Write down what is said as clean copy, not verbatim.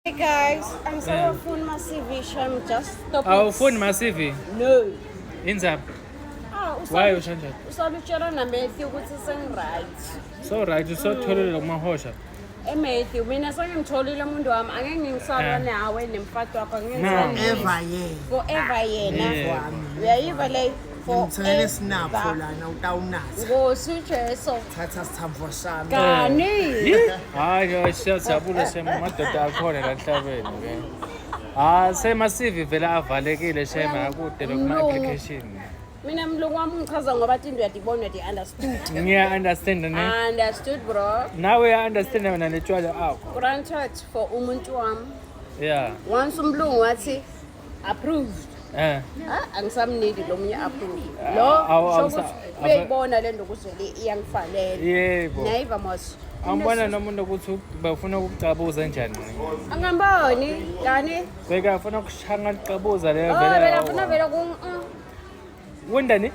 Hey guys, I'm sorry Yeah. phone my CV, I'm just stopping. Awufuni ma-CV No. inzaphi Ah, why usho njalo usalutshela naMatthew ukuthi sengi-right. so right usotholile kumahosha Matthew, mina sengimtholile umuntu wami, angeke ngisalwa nawe nemfati wakho, angeke Forever yena. forever yena. Yeah. Uyayiva le Ngimthelele sinapho lana utawunathi. Nkosi Jesu. Thatha sithambo sami. Kani. hayi siyajabula shem amadoda akhona la emhlabeni ke sema-CV vele avalekile shem akude lokuma-application Mina mlungu wami ngichaza ngoba into uyadibona uyadi-understood. ngiya-understand ne Understood bro. nawe uya-understand wena netshwala akho Granted for umuntu wami. yeah Once umlungu wathi approved. Angisamniki lo munye approved. Lo shokuthi uyayibona le nto kuzwele iyangifanele. yebo Nayiva mos. angibona nomuntu ukuthi bafuna ukukucabuza njani Angamboni kani? beka afuna ukushanga licabuza leyo Oh, vele bela vela kung wendani